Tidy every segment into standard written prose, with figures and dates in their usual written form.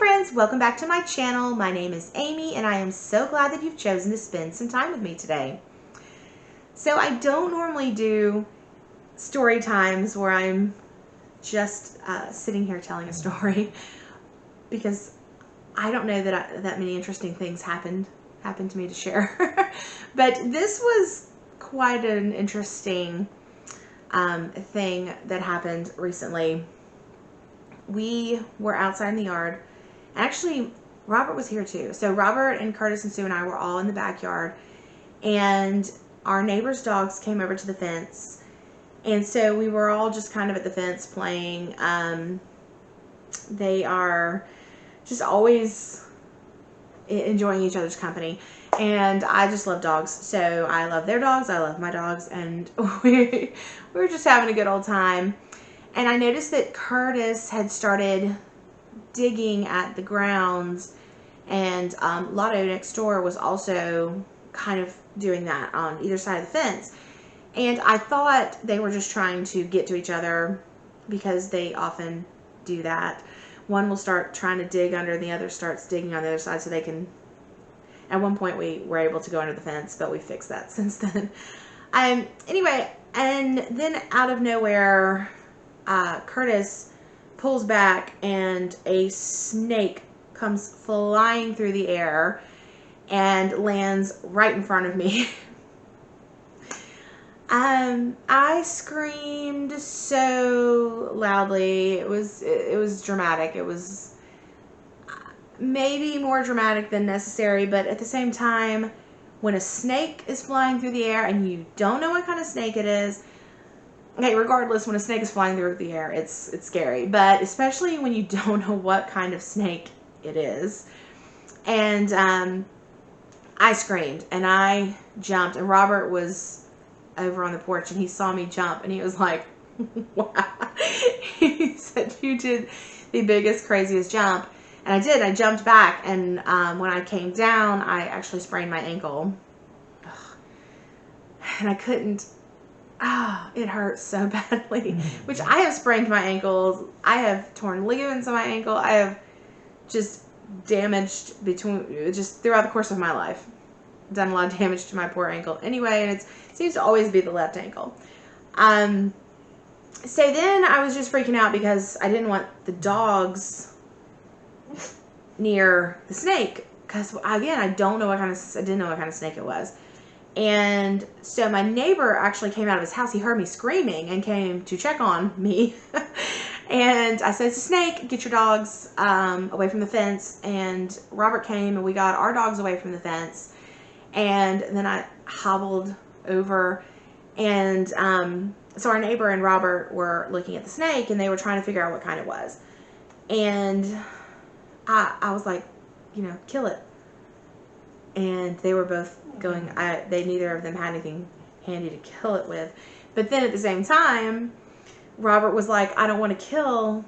friends, welcome back to my channel. My name is Amy and I am so glad that you've chosen to spend some time with me today. So I don't normally do story times where I'm just sitting here telling a story because I don't know that that many interesting things happened to me to share. But this was quite an interesting thing that happened recently. We were outside in the yard. Actually, Robert was here too. So Robert and Curtis and Sue and I were all in the backyard, and our neighbor's dogs came over to the fence, and so we were all just kind of at the fence playing. They are just always enjoying each other's company, and I just love dogs. So I love their dogs, I love my dogs, and we were just having a good old time. And I noticed that Curtis had started digging at the grounds, and Lotto next door was also kind of doing that on either side of the fence. And I thought they were just trying to get to each other because they often do that. One will start trying to dig under, and the other starts digging on the other side so they can... At one point we were able to go under the fence, but we fixed that since then. Anyway, and then out of nowhere, Curtis pulls back and a snake comes flying through the air and lands right in front of me. I screamed so loudly. It was dramatic. It was maybe more dramatic than necessary, but at the same time, when a snake is flying through the air and you don't know what kind of snake it is, okay, regardless, when a snake is flying through the air, it's scary. But especially when you don't know what kind of snake it is. And I screamed and I jumped, and Robert was over on the porch and he saw me jump and he was like, wow. He said, you did the biggest, craziest jump. And I did. I jumped back, and when I came down, I actually sprained my ankle. Ugh. And I couldn't... it hurts so badly, which I have sprained my ankles. I have torn ligaments in my ankle. I have just damaged just throughout the course of my life. Done a lot of damage to my poor ankle. Anyway, and it seems to always be the left ankle. So then I was just freaking out because I didn't want the dogs near the snake. Because, again, I didn't know what kind of snake it was. And so my neighbor actually came out of his house. He heard me screaming and came to check on me. And I said, it's a snake. Get your dogs away from the fence. And Robert came and we got our dogs away from the fence. And then I hobbled over. And so our neighbor and Robert were looking at the snake, and they were trying to figure out what kind it was. And I was like, kill it. And they were both going, neither of them had anything handy to kill it with. But then at the same time, Robert was like, I don't want to kill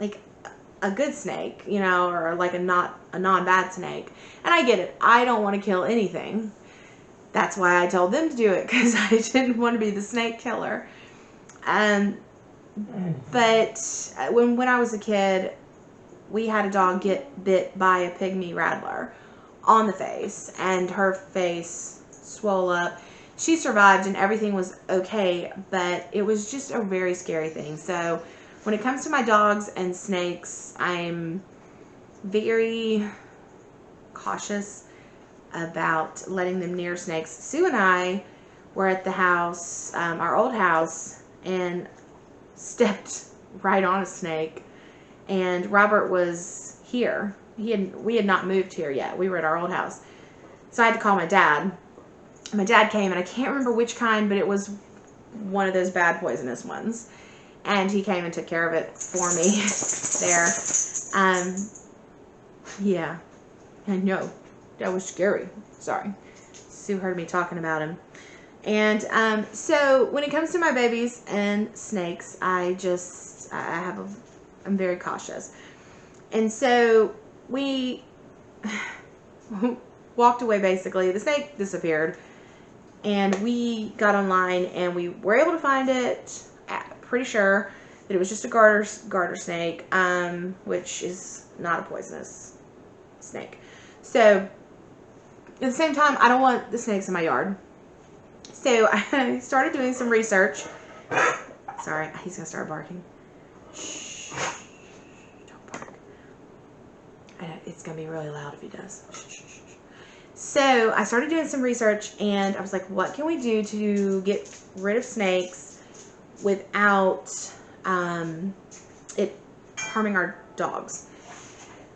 like a good snake, or like a non-bad snake. And I get it. I don't want to kill anything. That's why I told them to do it, because I didn't want to be the snake killer. But when I was a kid, we had a dog get bit by a pygmy rattler on the face, and her face swole up. She survived and everything was okay, but it was just a very scary thing. So when it comes to my dogs and snakes, I'm very cautious about letting them near snakes. Sue and I were at the house, our old house, and stepped right on a snake, and Robert was here. We had not moved here yet. We were at our old house. So I had to call my dad. My dad came, and I can't remember which kind, but it was one of those bad poisonous ones. And he came and took care of it for me there. Yeah. I know. That was scary. Sorry. Sue heard me talking about him. And so when it comes to my babies and snakes, I'm very cautious. And so we walked away, basically. The snake disappeared, and we got online and we were able to find it, pretty sure, that it was just a garter snake, which is not a poisonous snake. So at the same time, I don't want the snakes in my yard. So I started doing some research. Sorry, he's gonna start barking. Shh, don't bark. It's gonna be really loud if he does. Shh. So I started doing some research, and I was like, what can we do to get rid of snakes without it harming our dogs?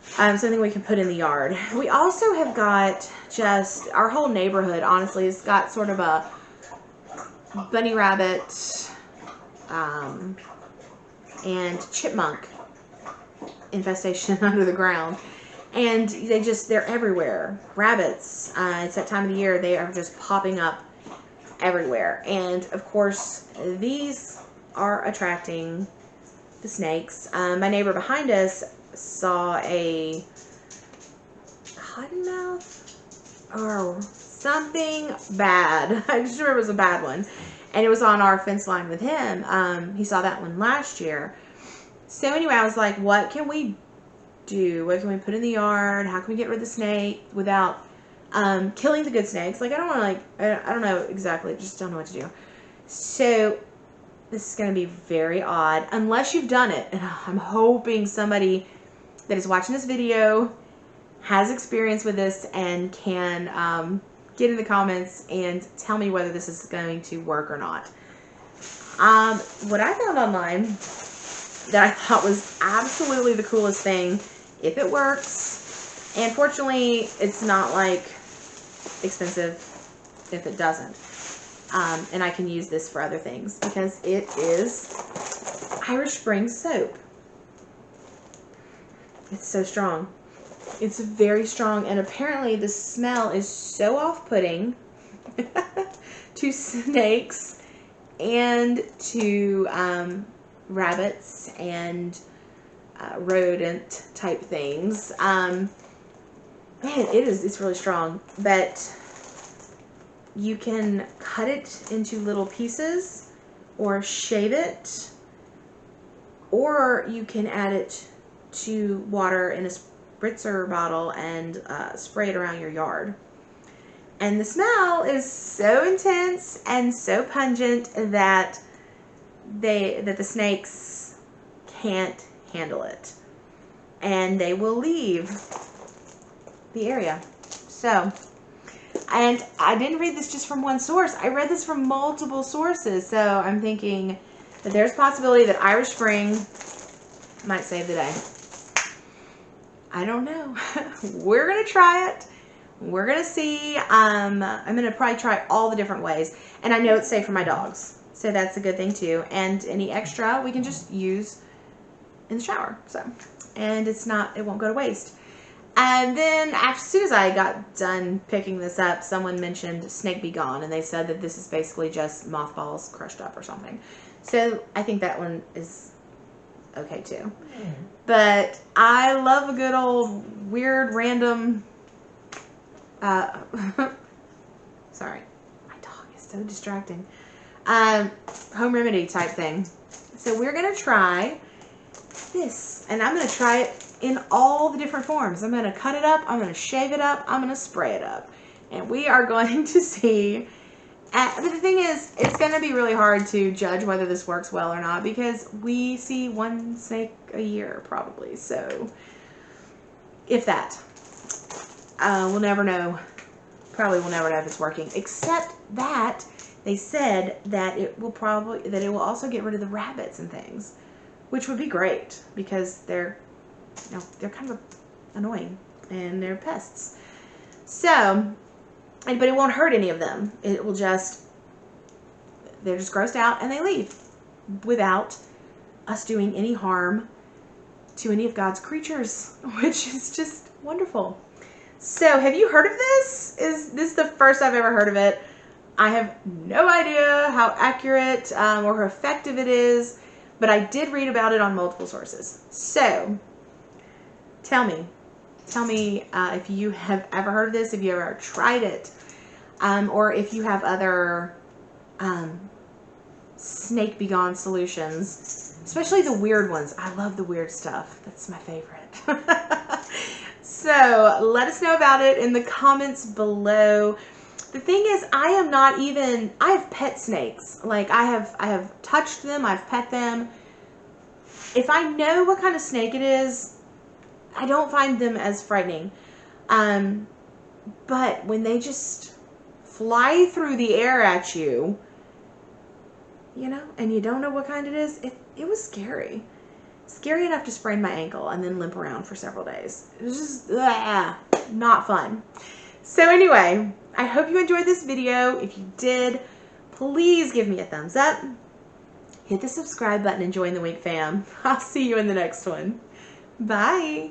Something we can put in the yard. We also have got just, our whole neighborhood, honestly, has got sort of a bunny rabbit and chipmunk infestation under the ground. And they're everywhere. Rabbits, it's that time of the year, they are just popping up everywhere. And of course, these are attracting the snakes. My neighbor behind us saw a cottonmouth or something bad. I just remember it was a bad one. And it was on our fence line with him. He saw that one last year. So anyway, I was like, what can we do? What can we put in the yard? How can we get rid of the snake without killing the good snakes? Like, I don't want to, like, I don't know exactly. Just don't know what to do. So this is going to be very odd unless you've done it. And I'm hoping somebody that is watching this video has experience with this and can get in the comments and tell me whether this is going to work or not. What I found online that I thought was absolutely the coolest thing, if it works, and fortunately it's not like expensive if it doesn't, and I can use this for other things, because it is Irish Spring soap. It's so strong. It's very strong, and apparently the smell is so off-putting to snakes and to rabbits and rodent type things. Man, it's really strong, but you can cut it into little pieces or shave it, or you can add it to water in a spritzer bottle and spray it around your yard. And the smell is so intense and so pungent that the snakes can't handle it, and they will leave the area. So, and I didn't read this just from one source. I read this from multiple sources. So I'm thinking that there's a possibility that Irish Spring might save the day. I don't know. We're gonna try it. We're gonna see. I'm gonna probably try all the different ways, and I know it's safe for my dogs, so that's a good thing too. And any extra we can just use in the shower. So, and it won't go to waste. And then as soon as I got done picking this up, someone mentioned Snake Be Gone, and they said that this is basically just mothballs crushed up or something. So I think that one is okay too. But I love a good old weird random sorry, my dog is so distracting, home remedy type thing. So we're gonna try this, and I'm gonna try it in all the different forms. I'm gonna cut it up, I'm gonna shave it up, I'm gonna spray it up, and we are going to see. But the thing is, it's going to be really hard to judge whether this works well or not, because we see one snake a year probably. So if that, we'll never know. Probably we'll never know if it's working, except that they said that it will also get rid of the rabbits and things, which would be great, because they're kind of annoying and they're pests. So, but it won't hurt any of them. It will just, they're just grossed out and they leave without us doing any harm to any of God's creatures, which is just wonderful. So, have you heard of this? Is this the first I've ever heard of it? I have no idea how accurate or how effective it is, but I did read about it on multiple sources. So, tell me if you have ever heard of this, if you ever tried it, or if you have other Snake Be Gone solutions Especially the weird ones. I love the weird stuff. That's my favorite. So let us know about it in the comments below. The thing is, I have pet snakes. Like I have touched them, I've pet them. If I know what kind of snake it is, I don't find them as frightening. But when they just fly through the air at you, you know, and you don't know what kind it is, it was scary. Scary enough to sprain my ankle and then limp around for several days. It was just not fun. So anyway, I hope you enjoyed this video. If you did, please give me a thumbs up. Hit the subscribe button and join the Wink fam. I'll see you in the next one. Bye.